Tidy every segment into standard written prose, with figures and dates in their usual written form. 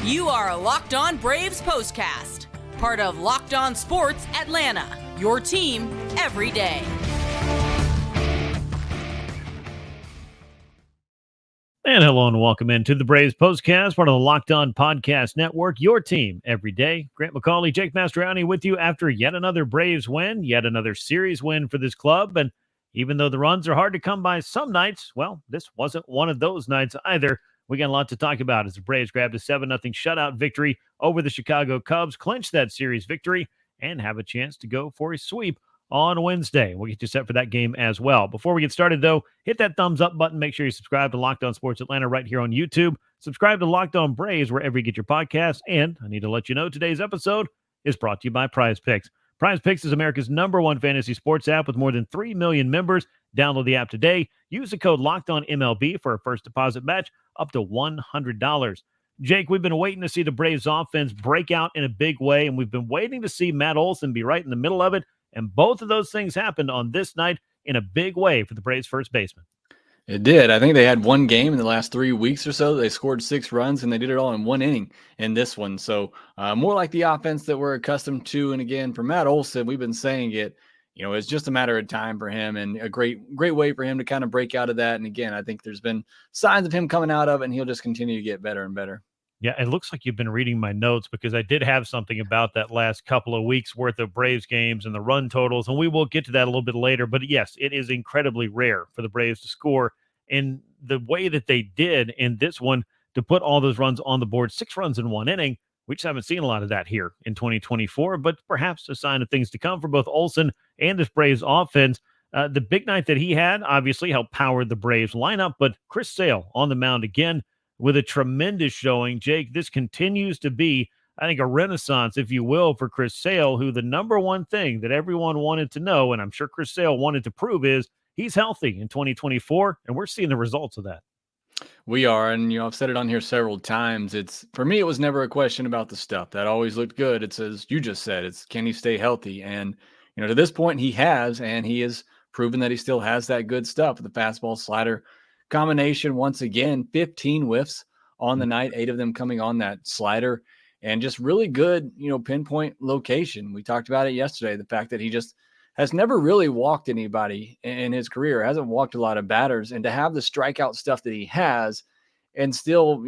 You are Locked On Braves POSTCAST, part of Locked On Sports Atlanta, your team every day. And hello and welcome into the Braves POSTCAST, part of the Locked On Podcast Network, your team every day. Grant McAuley, Jake Mastroianni with you after yet another Braves win, yet another series win for this club. And even though the runs are hard to come by some nights, well, this wasn't one of those nights either. We got a lot to talk about as the Braves grabbed a 7-0 shutout victory over the Chicago Cubs, clinch that series victory, and have a chance to go for a sweep on Wednesday. We'll get you set for that game as well. Before we get started, though, hit that thumbs up button. Make sure you subscribe to Locked On Sports Atlanta right here on YouTube. Subscribe to Locked On Braves wherever you get your podcasts. And I need to let you know today's episode is brought to you by Prize Picks. Prize Picks is America's #1 fantasy sports app with more than 3 million members. Download the app today. Use the code LOCKEDONMLB for a first deposit match up to $100. Jake, we've been waiting to see the Braves offense break out in a big way, and we've been waiting to see Matt Olson be right in the middle of it. And both of those things happened on this night in a big way for the Braves first baseman. It did. I think they had one game in the last 3 weeks or so. They scored 6 runs, and they did it all in one inning in this one. So more like the offense that we're accustomed to. And again, for Matt Olson, we've been saying it, it's just a matter of time for him, and a great way for him to kind of break out of that. And again, I think there's been signs of him coming out of it, and he'll just continue to get better and better. Yeah, it looks like you've been reading my notes because I did have something about that last couple of weeks worth of Braves games and the run totals, and we will get to that a little bit later. But yes, it is incredibly rare for the Braves to score in the way that they did in this one to put all those runs on the board, 6 runs in one inning. We just haven't seen a lot of that here in 2024, but perhaps a sign of things to come for both Olson and this Braves offense. The big night that he had obviously helped power the Braves lineup, but Chris Sale on the mound again with a tremendous showing. Jake, this continues to be, I think, a renaissance, if you will, for Chris Sale, who the number one thing that everyone wanted to know, and I'm sure Chris Sale wanted to prove, is he's healthy in 2024, and we're seeing the results of that. We are, and I've said it on here several times. For me, it was never a question about the stuff. That always looked good. It's as you just said, it's can he stay healthy? And to this point he has, and he has proven that he still has that good stuff. The fastball slider combination, once again, 15 whiffs on the night, 8 of them coming on that slider, and just really good, pinpoint location. We talked about it yesterday, the fact that he just has never really walked anybody in his career, hasn't walked a lot of batters, and to have the strikeout stuff that he has and still,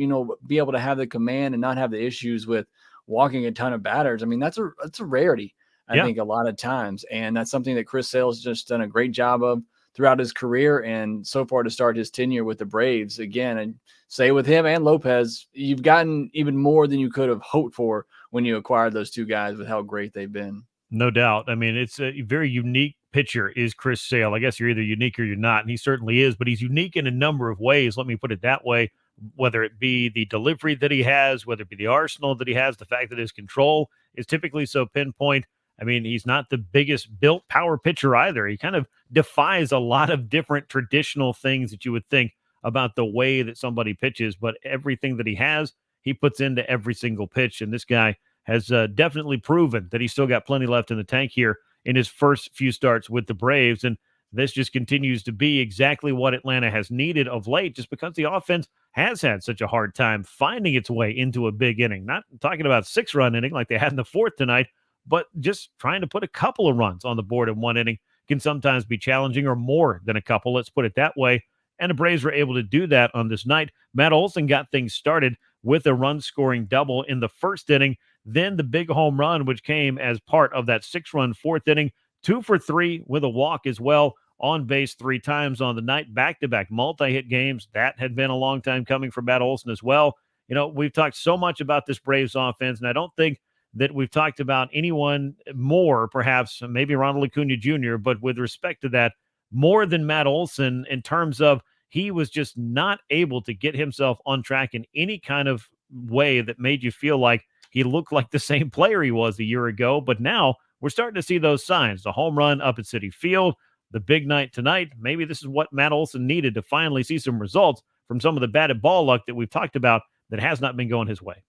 be able to have the command and not have the issues with walking a ton of batters. I mean, that's a rarity, I think, a lot of times. And that's something that Chris Sale's just done a great job of throughout his career, and so far to start his tenure with the Braves. Again, and say with him and Lopez, you've gotten even more than you could have hoped for when you acquired those two guys with how great they've been. No doubt. I mean, it's a very unique pitcher is Chris Sale. I guess you're either unique or you're not, and he certainly is, but he's unique in a number of ways. Let me put it that way, whether it be the delivery that he has, whether it be the arsenal that he has, the fact that his control is typically so pinpoint. I mean, he's not the biggest built power pitcher either. He kind of defies a lot of different traditional things that you would think about the way that somebody pitches, but everything that he has, he puts into every single pitch. And this guy has definitely proven that he's still got plenty left in the tank here in his first few starts with the Braves. And this just continues to be exactly what Atlanta has needed of late, just because the offense has had such a hard time finding its way into a big inning. Not talking about 6-run inning like they had in the fourth tonight, but just trying to put a couple of runs on the board in one inning can sometimes be challenging, or more than a couple, let's put it that way. And the Braves were able to do that on this night. Matt Olson got things started with a run-scoring double in the first inning, then the big home run, which came as part of that 6-run fourth inning, 2 for 3 with a walk as well, on base 3 times on the night, back-to-back multi-hit games. That had been a long time coming for Matt Olson as well. We've talked so much about this Braves offense, and I don't think that we've talked about anyone more, perhaps maybe Ronald Acuna Jr., but with respect to that, more than Matt Olson, in terms of he was just not able to get himself on track in any kind of way that made you feel like he looked like the same player he was a year ago. But now we're starting to see those signs. The home run up at Citi Field, the big night tonight. Maybe this is what Matt Olson needed to finally see some results from some of the batted ball luck that we've talked about that has not been going his way.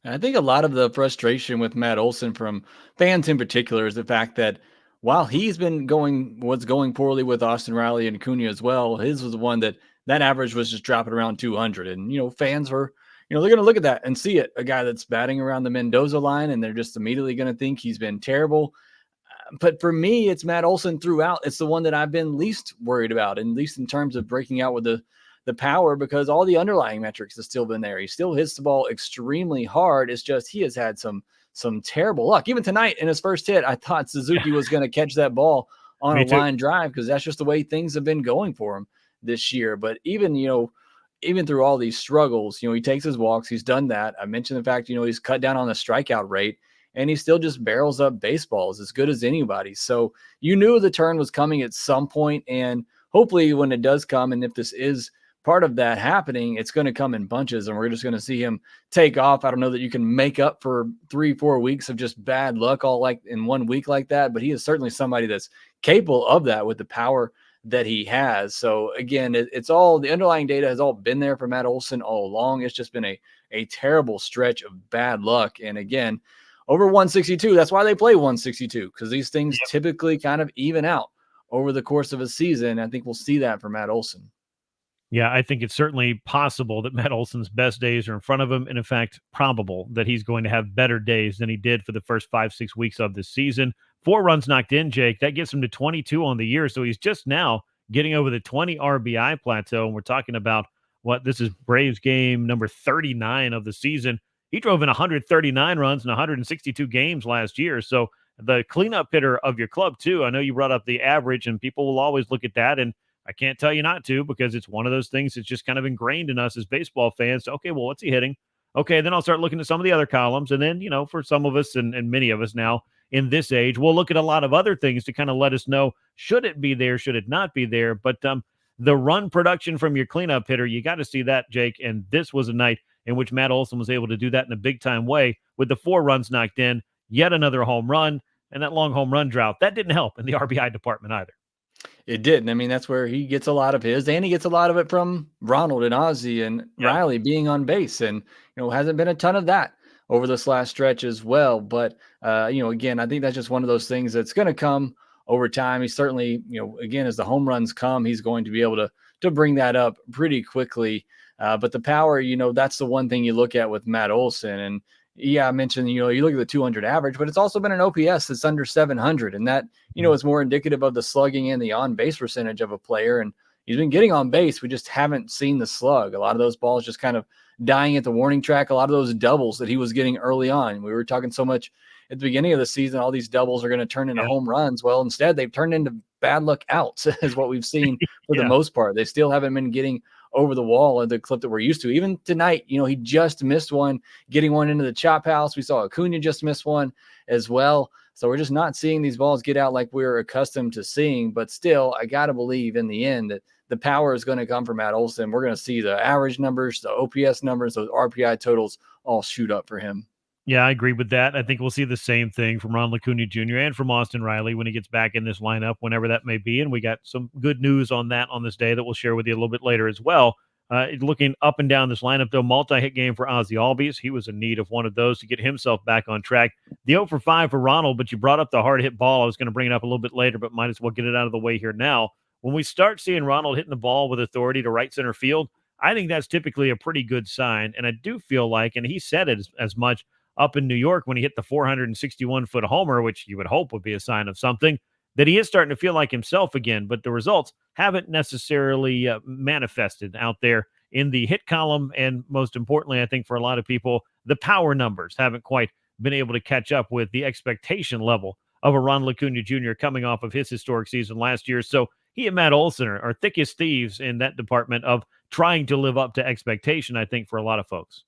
I think a lot of the frustration with Matt Olson from fans in particular is the fact that while he's been going poorly with Austin Riley and Acuna as well, his was the one that average was just dropping around 200. And, fans were, they're going to look at that and see it, a guy that's batting around the Mendoza line, and they're just immediately going to think he's been terrible. But for me, it's Matt Olson throughout. It's the one that I've been least worried about, and at least in terms of breaking out with the power, because all the underlying metrics have still been there. He still hits the ball extremely hard. It's just he has had some terrible luck. Even tonight in his first hit, I thought Suzuki was going to catch that ball on a line drive, because that's just the way things have been going for him this year. But even through all these struggles, he takes his walks. He's done that. I mentioned the fact, he's cut down on the strikeout rate, and he still just barrels up baseballs as good as anybody. So you knew the turn was coming at some point, and hopefully when it does come, and if this is part of that happening, it's going to come in bunches, and we're just going to see him take off. I don't know that you can make up for 3-4 weeks of just bad luck all like in 1 week like that, but he is certainly somebody that's capable of that with the power that he has. So again, it's all the underlying data has all been there for Matt Olson all along. It's just been a terrible stretch of bad luck. And again, over 162, that's why they play 162, because these things typically kind of even out over the course of a season. I think we'll see that for Matt Olson. Yeah, I think it's certainly possible that Matt Olson's best days are in front of him. And in fact, probable that he's going to have better days than he did for the first 5-6 weeks of this season. 4 runs knocked in, Jake. That gets him to 22 on the year. So he's just now getting over the 20 RBI plateau. And we're talking about this is Braves game number 39 of the season. He drove in 139 runs in 162 games last year. So the cleanup hitter of your club, too. I know you brought up the average, and people will always look at that. And I can't tell you not to, because it's one of those things that's just kind of ingrained in us as baseball fans. Okay, well, what's he hitting? Okay, then I'll start looking at some of the other columns. And then, for some of us and many of us now in this age, we'll look at a lot of other things to kind of let us know, should it be there, should it not be there? But the run production from your cleanup hitter, you got to see that, Jake. And this was a night in which Matt Olson was able to do that in a big-time way with the 4 runs knocked in, yet another home run, and that long home run drought. That didn't help in the RBI department either. It didn't. I mean, that's where he gets a lot of his, and he gets a lot of it from Ronald and Ozzie and Riley being on base. And, hasn't been a ton of that over this last stretch as well. But, again, I think that's just one of those things that's going to come over time. He certainly, again, as the home runs come, he's going to be able to bring that up pretty quickly. But the power, that's the one thing you look at with Matt Olson. And I mentioned, you look at the 200 average, but it's also been an OPS that's under 700. And that, is more indicative of the slugging and the on-base percentage of a player. And he's been getting on base. We just haven't seen the slug. A lot of those balls just kind of dying at the warning track. A lot of those doubles that he was getting early on. We were talking so much at the beginning of the season, all these doubles are going to turn into home runs. Well, instead, they've turned into bad luck outs is what we've seen for the most part. They still haven't been getting over the wall at the clip that we're used to. Even tonight, he just missed one, getting one into the chop house. We saw Acuna just miss one as well. So we're just not seeing these balls get out like we're accustomed to seeing. But still, I got to believe in the end that the power is going to come from Matt Olson. We're going to see the average numbers, the OPS numbers, those RPI totals all shoot up for him. Yeah, I agree with that. I think we'll see the same thing from Ronald Acuna Jr. and from Austin Riley when he gets back in this lineup, whenever that may be. And we got some good news on that on this day that we'll share with you a little bit later as well. Looking up and down this lineup, though, multi-hit game for Ozzie Albies. He was in need of one of those to get himself back on track. The 0 for 5 for Ronald, but you brought up the hard hit ball. I was going to bring it up a little bit later, but might as well get it out of the way here now. When we start seeing Ronald hitting the ball with authority to right center field, I think that's typically a pretty good sign. And I do feel like, and he said it as much up in New York when he hit the 461-foot homer, which you would hope would be a sign of something, that he is starting to feel like himself again, but the results haven't necessarily manifested out there in the hit column. And most importantly, I think for a lot of people, the power numbers haven't quite been able to catch up with the expectation level of a Ronald Acuna Jr. coming off of his historic season last year. So he and Matt Olson are thick as thieves in that department of trying to live up to expectation, I think, for a lot of folks.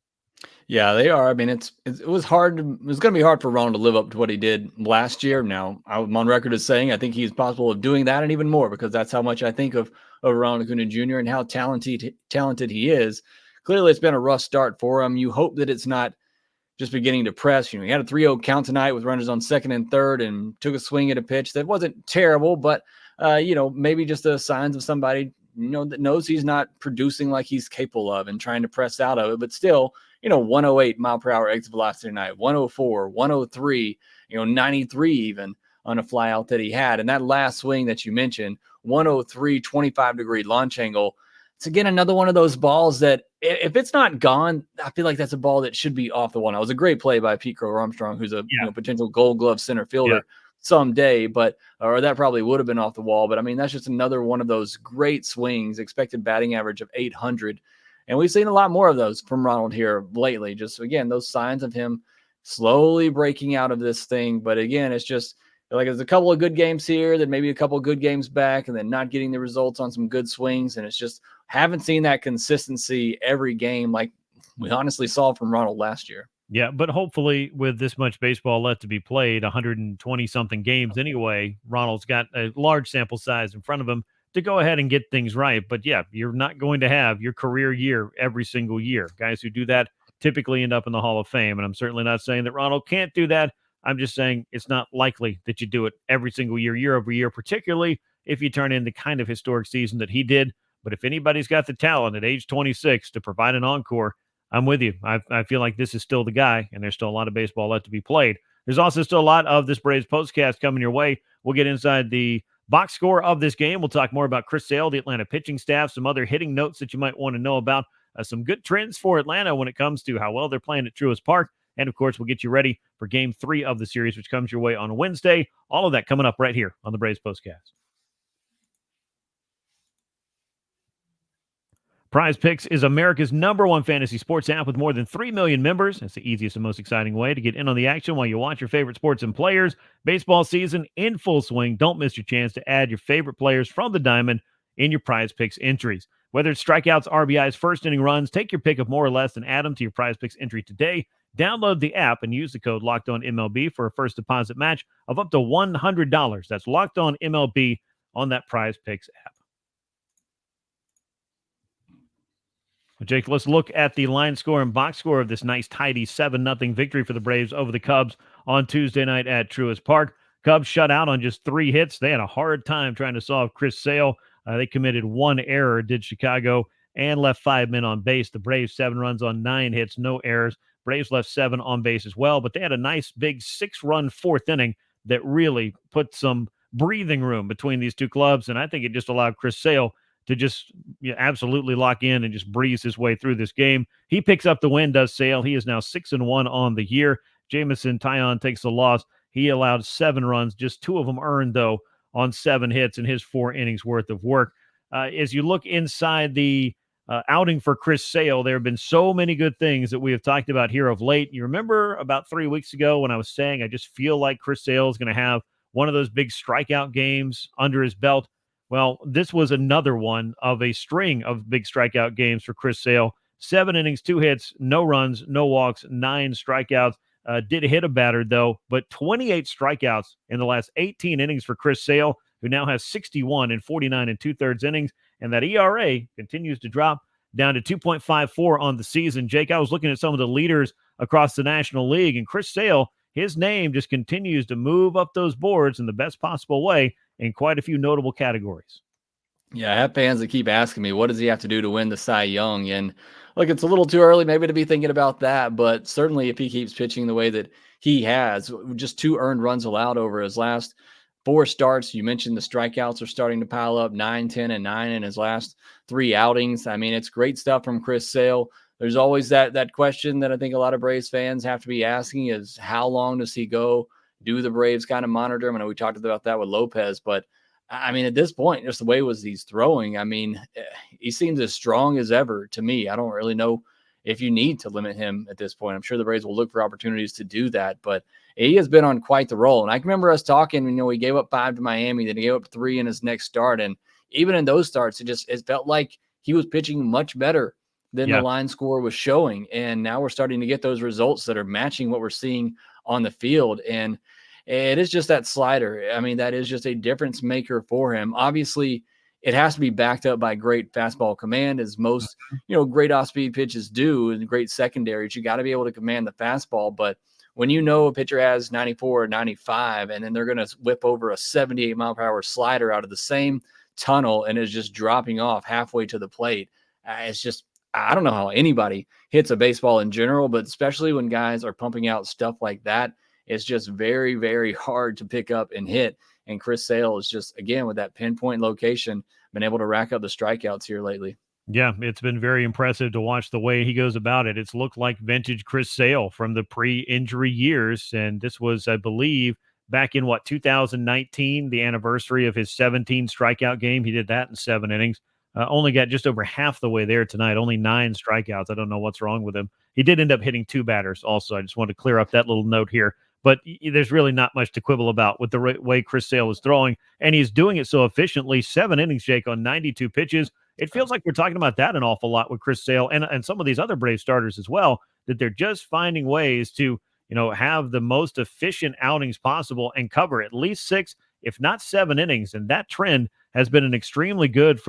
Yeah, they are. I mean, it was hard. It was going to be hard for Ronald to live up to what he did last year. Now, I'm on record as saying I think he's possible of doing that and even more, because that's how much I think of Ronald Acuna Jr. and how talented he is. Clearly, it's been a rough start for him. You hope that it's not just beginning to press. He had a 3-0 count tonight with runners on second and third and took a swing at a pitch that wasn't terrible, but, maybe just the signs of somebody, that knows he's not producing like he's capable of and trying to press out of it. But still, 108 mile per hour exit velocity tonight, 104, 103, 93 even on a fly out that he had. And that last swing that you mentioned, 103, 25-degree launch angle, it's again another one of those balls that if it's not gone, I feel like that's a ball that should be off the wall. Now, it was a great play by Pete Crow Armstrong, who's a potential Gold Glove center fielder someday, or that probably would have been off the wall. But I mean, that's just another one of those great swings, expected batting average of 800. And we've seen a lot more of those from Ronald here lately. Just again, those signs of him slowly breaking out of this thing. But again, it's just like there's a couple of good games here, then maybe a couple of good games back, and then not getting the results on some good swings. And it's just haven't seen that consistency every game like we honestly saw from Ronald last year. Yeah, but hopefully with this much baseball left to be played, 120 something games anyway, Ronald's got a large sample size in front of him to go ahead and get things right. But yeah, you're not going to have your career year every single year. Guys who do that typically end up in the Hall of Fame. And I'm certainly not saying that Ronald can't do that. I'm just saying it's not likely that you do it every single year over year, particularly if you turn in the kind of historic season that he did. But if anybody's got the talent at age 26 to provide an encore, I'm with you. I feel like this is still the guy, and there's still a lot of baseball left to be played. There's also still a lot of this Braves postcast coming your way. We'll get inside the box score of this game. We'll talk more about Chris Sale, the Atlanta pitching staff, some other hitting notes that you might want to know about, some good trends for Atlanta when it comes to how well they're playing at Truist Park. And, of course, we'll get you ready for Game 3 of the series, which comes your way on Wednesday. All of that coming up right here on the Braves postcast. Prize Picks is America's #1 fantasy sports app with more than 3 million members. It's the easiest and most exciting way to get in on the action while you watch your favorite sports and players. Baseball season in full swing. Don't miss your chance to add your favorite players from the diamond in your Prize Picks entries. Whether it's strikeouts, RBIs, first inning runs, take your pick of more or less and add them to your Prize Picks entry today. Download the app and use the code LOCKEDONMLB for a first deposit match of up to $100. That's LOCKEDONMLB on that Prize Picks app. Jake, let's look at the line score and box score of this nice, tidy 7-0 victory for the Braves over the Cubs on Tuesday night at Truist Park. Cubs shut out on just 3 hits. They had a hard time trying to solve Chris Sale. They committed 1 error, did Chicago, and left 5 men on base. The Braves 7 runs on 9 hits, no errors. Braves left 7 on base as well, but they had a nice big 6-run 4th inning that really put some breathing room between these two clubs, and I think it just allowed Chris Sale to just absolutely lock in and just breeze his way through this game. He picks up the win, does Sale. He is now 6-1 on the year. Jamison Taillon takes the loss. He allowed 7 runs, just 2 of them earned, though, on 7 hits in his 4 innings worth of work. As you look inside the outing for Chris Sale, there have been so many good things that we have talked about here of late. You remember about 3 weeks ago when I was saying I just feel like Chris Sale is going to have one of those big strikeout games under his belt? Well, this was another one of a string of big strikeout games for Chris Sale. 7 innings, 2 hits, no runs, no walks, 9 strikeouts. Did hit a batter, though, but 28 strikeouts in the last 18 innings for Chris Sale, who now has 61 in 49 2/3 innings. And that ERA continues to drop down to 2.54 on the season. Jake, I was looking at some of the leaders across the National League, and Chris Sale, his name just continues to move up those boards in the best possible way in quite a few notable categories. Yeah, I have fans that keep asking me, what does he have to do to win the Cy Young? And look, it's a little too early maybe to be thinking about that, but certainly if he keeps pitching the way that he has, just 2 earned runs allowed over his last 4 starts. You mentioned the strikeouts are starting to pile up, 9, 10, and 9 in his last 3 outings. I mean, it's great stuff from Chris Sale. There's always that question that I think a lot of Braves fans have to be asking is how long does he go? Do the Braves kind of monitor him? I know we talked about that with Lopez, but I mean, at this point, just the way he's throwing, I mean, he seems as strong as ever to me. I don't really know if you need to limit him at this point. I'm sure the Braves will look for opportunities to do that, but he has been on quite the roll. And I can remember us talking, he gave up 5 to Miami, then he gave up 3 in his next start. And even in those starts, it felt like he was pitching much better than the line score was showing. And now we're starting to get those results that are matching what we're seeing on the field. And it is just that slider. I mean, that is just a difference maker for him. Obviously, it has to be backed up by great fastball command, as most, great off-speed pitches do, and great secondaries. You got to be able to command the fastball. But when a pitcher has 94 or 95, and then they're going to whip over a 78-mile-per-hour slider out of the same tunnel and is just dropping off halfway to the plate, it's just, I don't know how anybody hits a baseball in general, but especially when guys are pumping out stuff like that, it's just very, very hard to pick up and hit. And Chris Sale is just, again, with that pinpoint location, been able to rack up the strikeouts here lately. Yeah, it's been very impressive to watch the way he goes about it. It's looked like vintage Chris Sale from the pre-injury years, and this was, I believe, back in 2019, the anniversary of his 17 strikeout game. He did that in 7 innings. Only got just over half the way there tonight. Only 9 strikeouts. I don't know what's wrong with him. He did end up hitting 2 batters. Also, I just wanted to clear up that little note here. But there's really not much to quibble about with the way Chris Sale is throwing, and he's doing it so efficiently. 7 innings, Jake, on 92 pitches. It feels like we're talking about that an awful lot with Chris Sale and some of these other Brave starters as well, that they're just finding ways to, have the most efficient outings possible and cover at least 6, if not 7 innings. And that trend has been an extremely good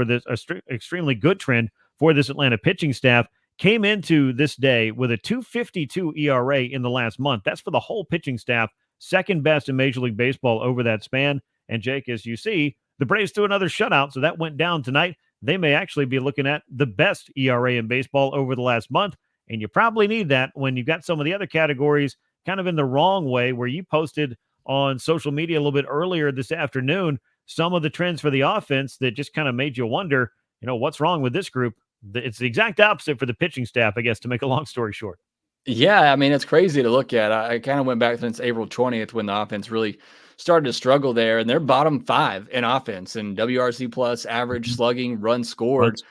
extremely good trend for this Atlanta pitching staff. Came into this day with a 2.52 ERA in the last month. That's for the whole pitching staff, second best in Major League Baseball over that span. And Jake, as you see, the Braves threw another shutout, so that went down tonight. They may actually be looking at the best ERA in baseball over the last month. And you probably need that when you've got some of the other categories kind of in the wrong way, where you posted on social media a little bit earlier this afternoon some of the trends for the offense that just kind of made you wonder, what's wrong with this group? It's the exact opposite for the pitching staff, I guess, to make a long story short. Yeah, I mean, it's crazy to look at. I kind of went back since April 20th when the offense really started to struggle there, and they're bottom 5 in offense and WRC plus, average slugging, runs scored,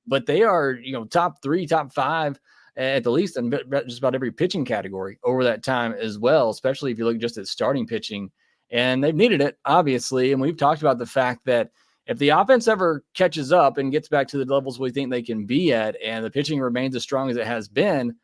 but they are, top 3, top 5 at the least in just about every pitching category over that time as well, especially if you look just at starting pitching. And they've needed it, obviously. And we've talked about the fact that if the offense ever catches up and gets back to the levels we think they can be at, and the pitching remains as strong as it has been,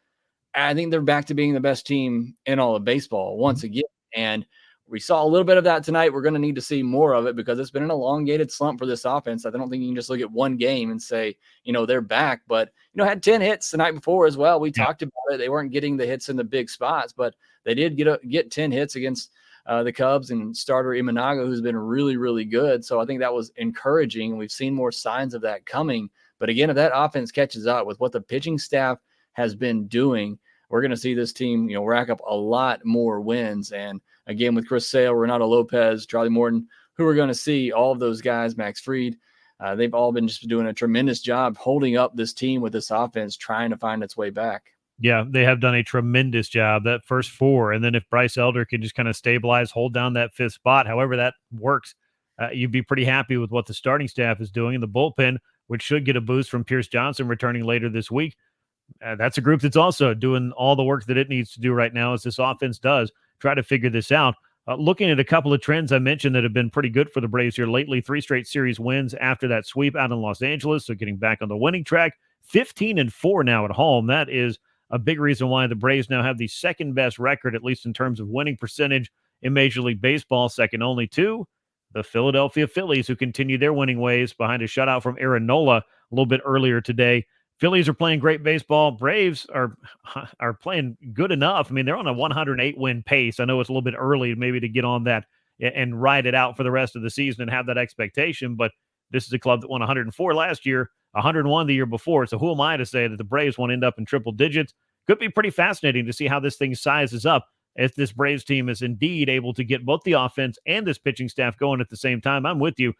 I think they're back to being the best team in all of baseball once again. And we saw a little bit of that tonight. We're going to need to see more of it because it's been an elongated slump for this offense. I don't think you can just look at one game and say, they're back, but, had 10 hits the night before as well. We talked about it. They weren't getting the hits in the big spots, but they did get 10 hits against the Cubs and starter Imanaga, who's been really, really good. So I think that was encouraging. We've seen more signs of that coming. But again, if that offense catches up with what the pitching staff has been doing, we're going to see this team, rack up a lot more wins. And again, with Chris Sale, Renato Lopez, Charlie Morton, who we're going to see, all of those guys, Max Fried, they've all been just doing a tremendous job holding up this team with this offense, trying to find its way back. Yeah, they have done a tremendous job, that first 4. And then if Bryce Elder can just kind of stabilize, hold down that 5th spot, however that works, you'd be pretty happy with what the starting staff is doing. In the bullpen, which should get a boost from Pierce Johnson returning later this week, that's a group that's also doing all the work that it needs to do right now as this offense does try to figure this out. Looking at a couple of trends I mentioned that have been pretty good for the Braves here lately, 3 straight series wins after that sweep out in Los Angeles, so getting back on the winning track. 15-4 now at home. That is a big reason why the Braves now have the second best record, at least in terms of winning percentage in Major League Baseball, second only to the Philadelphia Phillies, who continue their winning ways behind a shutout from Aaron Nola a little bit earlier today. Phillies are playing great baseball. Braves are playing good enough. I mean, they're on a 108-win pace. I know it's a little bit early maybe to get on that and ride it out for the rest of the season and have that expectation, but this is a club that won 104 last year, 101 the year before. So who am I to say that the Braves won't end up in triple digits? Could be pretty fascinating to see how this thing sizes up if this Braves team is indeed able to get both the offense and this pitching staff going at the same time. I'm with you.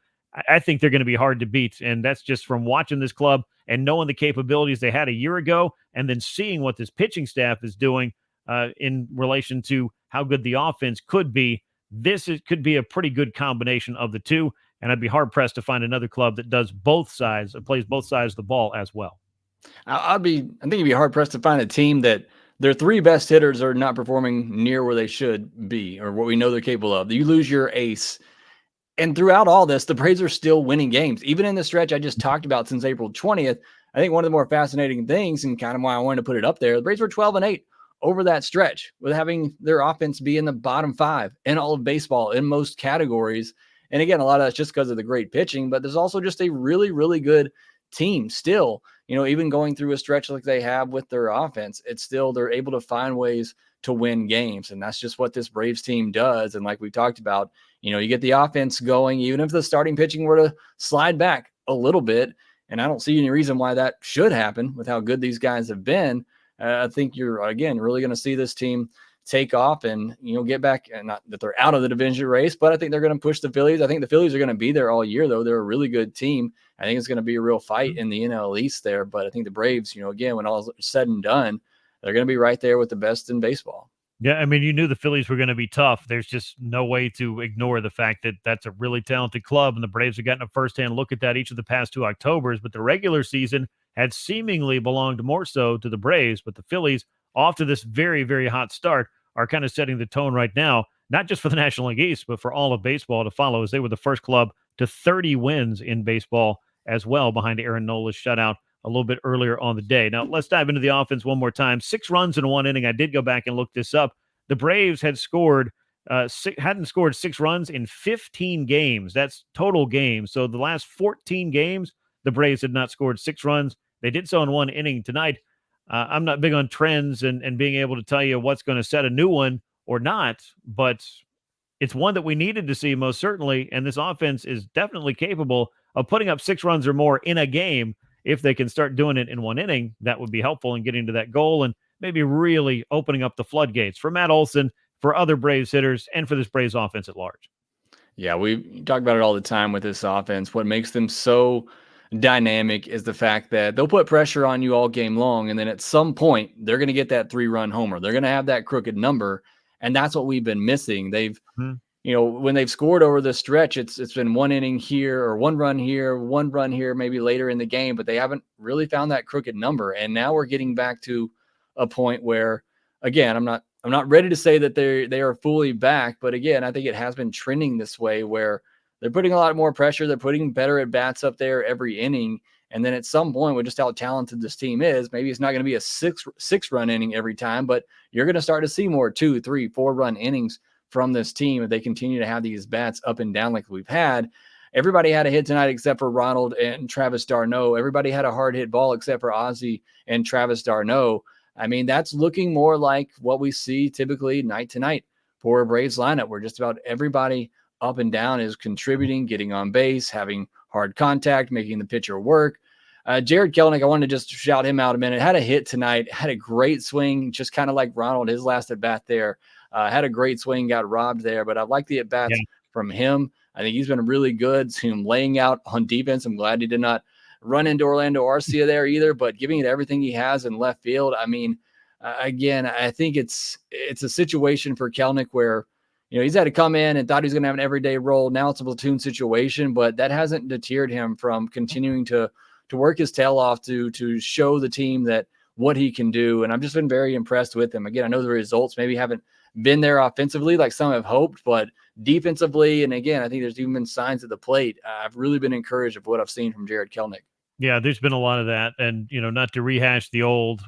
I think they're going to be hard to beat, and that's just from watching this club and knowing the capabilities they had a year ago and then seeing what this pitching staff is doing in relation to how good the offense could be. Could be a pretty good combination of the two, and I'd be hard-pressed to find another club that does both sides, plays both sides of the ball as well. I think you'd be hard-pressed to find a team that their 3 best hitters are not performing near where they should be or what we know they're capable of. You lose your ace. And throughout all this, the Braves are still winning games. Even in the stretch I just talked about since April 20th, I think one of the more fascinating things and kind of why I wanted to put it up there, the Braves were 12-8 over that stretch with having their offense be in the bottom 5 in all of baseball in most categories. And again, a lot of that's just because of the great pitching, but there's also just a really, really good team still, even going through a stretch like they have with their offense, it's still, they're able to find ways to win games. And that's just what this Braves team does. And like we talked about, you get the offense going, even if the starting pitching were to slide back a little bit. And I don't see any reason why that should happen with how good these guys have been. I think you're, again, really going to see this team take off and, get back, and not that they're out of the division race, but I think they're going to push the Phillies. I think the Phillies are going to be there all year, though. They're a really good team. I think it's going to be a real fight in the NL East there. But I think the Braves, again, when all is said and done, they're going to be right there with the best in baseball. Yeah, I mean, you knew the Phillies were going to be tough. There's just no way to ignore the fact that that's a really talented club, and the Braves have gotten a firsthand look at that each of the past 2 Octobers. But the regular season had seemingly belonged more so to the Braves, but the Phillies, off to this very, very hot start, are kind of setting the tone right now, not just for the National League East, but for all of baseball to follow, as they were the first club to 30 wins in baseball as well, behind Aaron Nola's shutout a little bit earlier on the day. Now, let's dive into the offense one more time. 6 runs in 1 inning. I did go back and look this up. The Braves hadn't scored 6 runs in 15 games. That's total games. So the last 14 games, the Braves had not scored 6 runs. They did so in 1 inning tonight. I'm not big on trends and being able to tell you what's going to set a new one or not, but it's one that we needed to see most certainly, and this offense is definitely capable of putting up 6 runs or more in a game. If they can start doing it in 1 inning, that would be helpful in getting to that goal and maybe really opening up the floodgates for Matt Olson, for other Braves hitters, and for this Braves offense at large. Yeah, we talk about it all the time with this offense. What makes them so dynamic is the fact that they'll put pressure on you all game long, and then at some point, they're going to get that 3-run homer. They're going to have that crooked number, and that's what we've been missing. They've when they've scored over the stretch, it's been 1 inning here or 1 run here, 1 run here, maybe later in the game, but they haven't really found that crooked number. And now we're getting back to a point where, again, I'm not ready to say that they are fully back, but again, I think it has been trending this way where they're putting a lot more pressure. They're putting better at bats up there every inning. And then at some point, with just how talented this team is, maybe it's not going to be a six run inning every time, but you're going to start to see more 2, 3, 4 run innings from this team if they continue to have these bats up and down like we've had. Everybody had a hit tonight except for Ronald and Travis d'Arnaud. Everybody had a hard hit ball except for Ozzie and Travis d'Arnaud. I mean, that's looking more like what we see typically night to night for a Braves lineup, where just about everybody up and down is contributing, getting on base, having hard contact, making the pitcher work. Jarred Kelenic, I wanted to just shout him out a minute. Had a hit tonight, had a great swing, just kind of like Ronald, his last at bat there. Had a great swing, got robbed there, but I like the at bats from him. I think he's been really good. See him laying out on defense. I'm glad he did not run into Orlando Arcia there either, but giving it everything he has in left field. I mean, again, I think it's a situation for Kelenic where, he's had to come in and thought he was going to have an everyday role. Now it's a platoon situation, but that hasn't deterred him from continuing to work his tail off to show the team that what he can do. And I've just been very impressed with him. Again, I know the results maybe haven't been there offensively like some have hoped, but defensively, and again, I think there's even been signs at the plate. I've really been encouraged of what I've seen from Jarred Kelenic. Yeah, there's been a lot of that. And, not to rehash the old,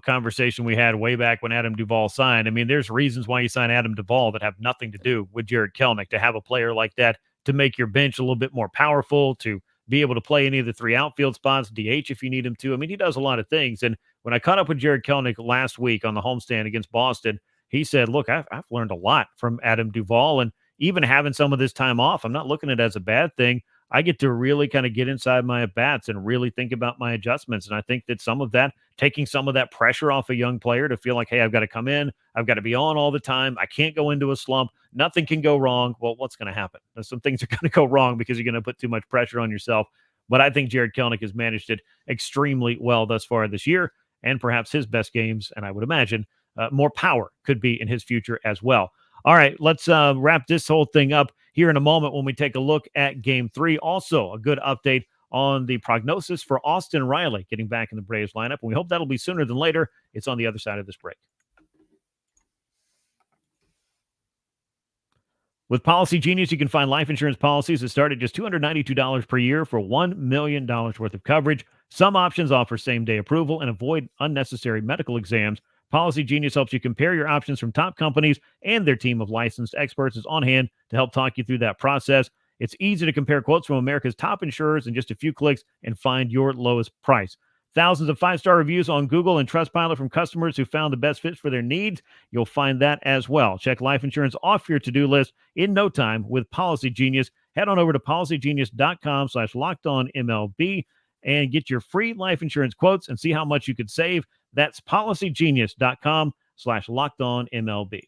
conversation we had way back when Adam Duvall signed. I mean, there's reasons why you sign Adam Duvall that have nothing to do with Jarred Kelenic. To have a player like that to make your bench a little bit more powerful, to be able to play any of the 3 outfield spots, DH if you need him to. I mean, he does a lot of things. And when I caught up with Jarred Kelenic last week on the homestand against Boston, he said, look, I've learned a lot from Adam Duvall, and even having some of this time off, I'm not looking at it as a bad thing. I get to really kind of get inside my at-bats and really think about my adjustments. And I think that some of that, taking some of that pressure off a young player to feel like, hey, I've got to come in, I've got to be on all the time, I can't go into a slump, nothing can go wrong. Well, what's going to happen? Some things are going to go wrong because you're going to put too much pressure on yourself. But I think Jarred Kelenic has managed it extremely well thus far this year, and perhaps his best games, and I would imagine more power could be in his future as well. All right, let's wrap this whole thing up here in a moment when we take a look at Game 3. Also, a good update on the prognosis for Austin Riley getting back in the Braves lineup. And we hope that'll be sooner than later. It's on the other side of this break. With Policy Genius, you can find life insurance policies that start at just $292 per year for $1 million worth of coverage. Some options offer same-day approval and avoid unnecessary medical exams. Policy Genius helps you compare your options from top companies, and their team of licensed experts is on hand to help talk you through that process. It's easy to compare quotes from America's top insurers in just a few clicks and find your lowest price. Thousands of 5-star reviews on Google and Trustpilot from customers who found the best fit for their needs. You'll find that as well. Check life insurance off your to-do list in no time with Policy Genius. Head on over to policygenius.com/lockedonmlb and get your free life insurance quotes and see how much you could save. That's policygenius.com/lockedonmlb.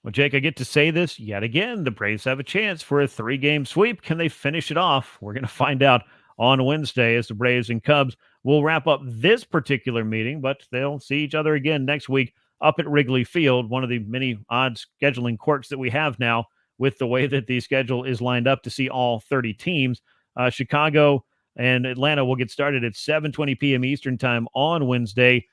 Well, Jake, I get to say this yet again. The Braves have a chance for a 3-game sweep. Can they finish it off? We're going to find out on Wednesday as the Braves and Cubs will wrap up this particular meeting, but they'll see each other again next week up at Wrigley Field, one of the many odd scheduling quirks that we have now with the way that the schedule is lined up to see all 30 teams. Chicago and Atlanta will get started at 7:20 p.m. Eastern time on Wednesday.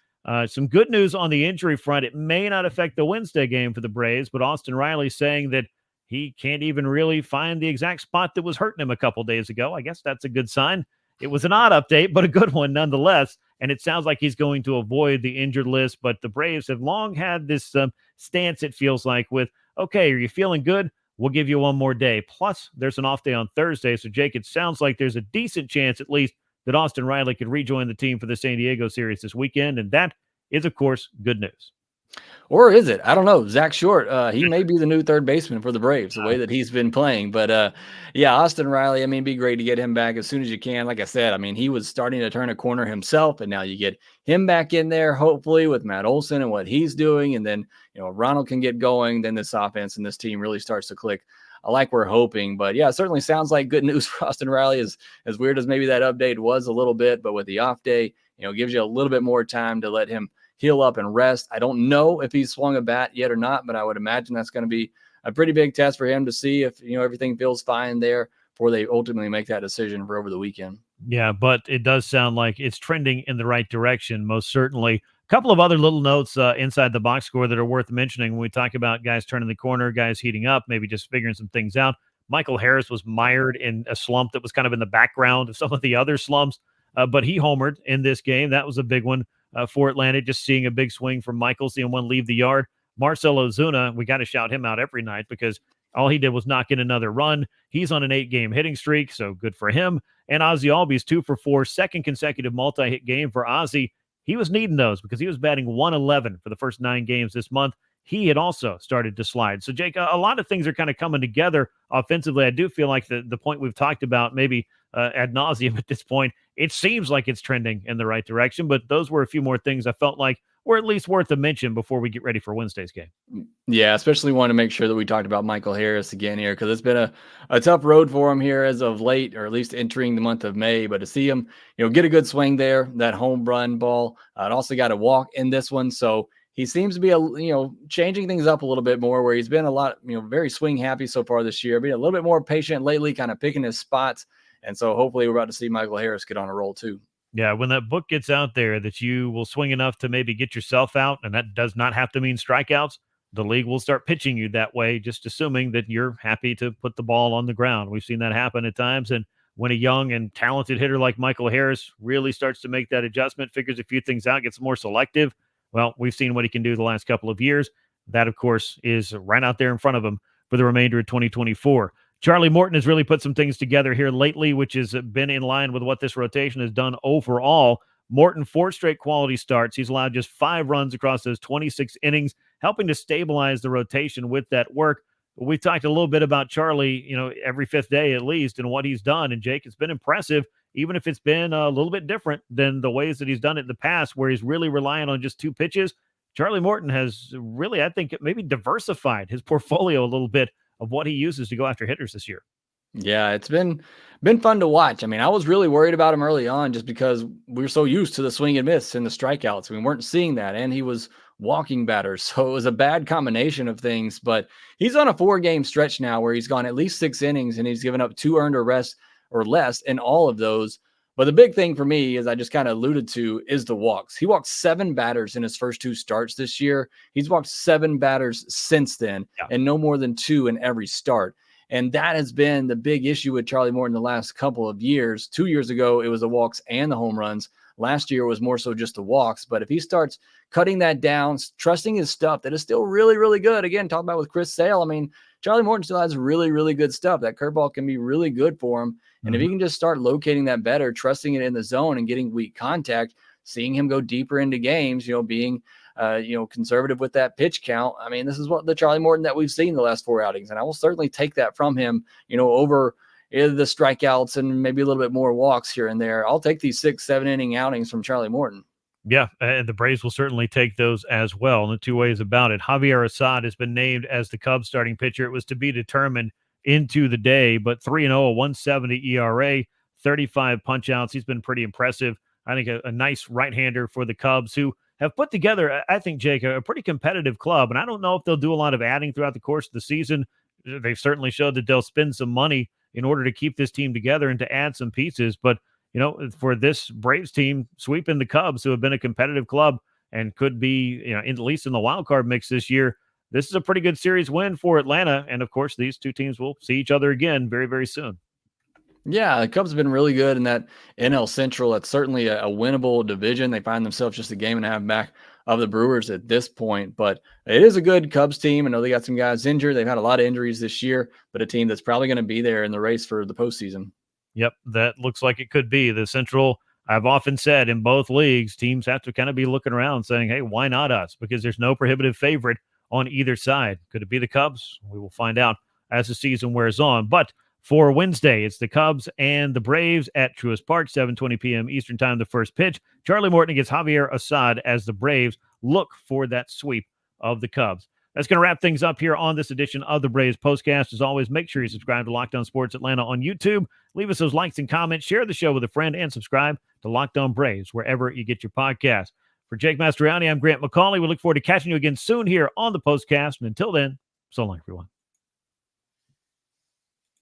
Some good news on the injury front. It may not affect the Wednesday game for the Braves, but Austin Riley saying that he can't even really find the exact spot that was hurting him a couple days ago. I guess that's a good sign. It was an odd update, but a good one nonetheless. And it sounds like he's going to avoid the injured list. But the Braves have long had this stance, it feels like, with, okay, are you feeling good? We'll give you one more day. Plus, there's an off day on Thursday. So, Jake, it sounds like there's a decent chance, at least, that Austin Riley could rejoin the team for the San Diego series this weekend. And that is, of course, good news. Or is it? I don't know. Zach Short, he may be the new third baseman for the Braves, the way that he's been playing. But, yeah, Austin Riley, I mean, it'd be great to get him back as soon as you can. Like I said, I mean, he was starting to turn a corner himself, and now you get him back in there, hopefully, with Matt Olson and what he's doing. And then, Ronald can get going. Then this offense and this team really starts to click. I like we're hoping. But, yeah, it certainly sounds like good news for Austin Riley, as weird as maybe that update was a little bit. But with the off day, gives you a little bit more time to let him heal up and rest. I don't know if he's swung a bat yet or not, but I would imagine that's going to be a pretty big test for him to see if, everything feels fine there before they ultimately make that decision for over the weekend. Yeah, but it does sound like it's trending in the right direction, most certainly. A couple of other little notes inside the box score that are worth mentioning when we talk about guys turning the corner, guys heating up, maybe just figuring some things out. Michael Harris was mired in a slump that was kind of in the background of some of the other slumps, but he homered in this game. That was a big one. For Atlanta, just seeing a big swing from Michael, seeing one leave the yard. Marcell Ozuna, we got to shout him out every night because all he did was knock in another run. He's on an 8-game hitting streak, so good for him. And Ozzie Albies 2 for 4, second consecutive multi-hit game for Ozzie. He was needing those because he was batting 111 for the first 9 games this month. He had also started to slide. So, Jake, a lot of things are kind of coming together offensively. I do feel like the point we've talked about maybe ad nauseum at this point, it seems like it's trending in the right direction, but those were a few more things I felt like were at least worth a mention before we get ready for Wednesday's game. Yeah, especially want to make sure that we talked about Michael Harris again here, because it's been a tough road for him here as of late, or at least entering the month of May. But to see him, get a good swing there, that home run ball, it also got a walk in this one. So he seems to be, changing things up a little bit more, where he's been a lot, very swing happy so far this year, being a little bit more patient lately, kind of picking his spots. And so hopefully we're about to see Michael Harris get on a roll too. Yeah, when that book gets out there that you will swing enough to maybe get yourself out, and that does not have to mean strikeouts, the league will start pitching you that way, just assuming that you're happy to put the ball on the ground. We've seen that happen at times. And when a young and talented hitter like Michael Harris really starts to make that adjustment, figures a few things out, gets more selective, well, we've seen what he can do the last couple of years. That, of course, is right out there in front of him for the remainder of 2024. Charlie Morton has really put some things together here lately, which has been in line with what this rotation has done overall. Morton, 4 straight quality starts. He's allowed just 5 runs across those 26 innings, helping to stabilize the rotation with that work. We talked a little bit about Charlie, every 5th day at least, and what he's done. And Jake, it's been impressive, even if it's been a little bit different than the ways that he's done it in the past, where he's really relying on just 2 pitches. Charlie Morton has really, I think, maybe diversified his portfolio a little bit of what he uses to go after hitters this year. Yeah, it's been fun to watch. I mean, I was really worried about him early on just because we were so used to the swing and miss and the strikeouts. We weren't seeing that, and he was walking batters. So it was a bad combination of things, but he's on a 4-game stretch now where he's gone at least 6 innings and he's given up 2 earned or rest or less in all of those. But the big thing for me, as I just kind of alluded to, is the walks. He walked 7 batters in his first 2 starts this year. He's walked 7 batters since then, and no more than 2 in every start. And that has been the big issue with Charlie Morton the last couple of years. 2 years ago, it was the walks and the home runs. Last year was more so just the walks. But if he starts cutting that down, trusting his stuff that is still really, really good. Again, talking about with Chris Sale, I mean, Charlie Morton still has really, really good stuff. That curveball can be really good for him. And if he can just start locating that better, trusting it in the zone and getting weak contact, seeing him go deeper into games, being, conservative with that pitch count. I mean, this is what the Charlie Morton that we've seen the last 4 outings. And I will certainly take that from him, over the strikeouts and maybe a little bit more walks here and there. I'll take these 6-7 inning outings from Charlie Morton. Yeah, and the Braves will certainly take those as well. No two ways about it. Javier Assad has been named as the Cubs starting pitcher. It was to be determined into the day, but 3-0, a 170 ERA, 35 punchouts. He's been pretty impressive. I think a nice right-hander for the Cubs, who have put together, I think, Jake, a pretty competitive club. And I don't know if they'll do a lot of adding throughout the course of the season. They've certainly showed that they'll spend some money in order to keep this team together and to add some pieces. But for this Braves team sweeping the Cubs, who have been a competitive club and could be, at least in the wild card mix this year, this is a pretty good series win for Atlanta. And of course, these two teams will see each other again very, very soon. Yeah, the Cubs have been really good in that NL Central. It's certainly a winnable division. They find themselves just a game and a half back of the Brewers at this point, but it is a good Cubs team. I know they got some guys injured. They've had a lot of injuries this year, but a team that's probably going to be there in the race for the postseason. Yep, that looks like it could be the Central. I've often said in both leagues, teams have to kind of be looking around saying, hey, why not us? Because there's no prohibitive favorite on either side. Could it be the Cubs? We will find out as the season wears on. But for Wednesday, it's the Cubs and the Braves at Truist Park, 7:20 p.m. Eastern Time, the first pitch. Charlie Morton against Javier Assad as the Braves look for that sweep of the Cubs. That's going to wrap things up here on this edition of the Braves Postcast. As always, make sure you subscribe to Locked On Sports Atlanta on YouTube. Leave us those likes and comments. Share the show with a friend and subscribe to Locked On Braves wherever you get your podcast. For Jake Mastroianni, I'm Grant McAuley. We look forward to catching you again soon here on the Postcast. And until then, so long, everyone.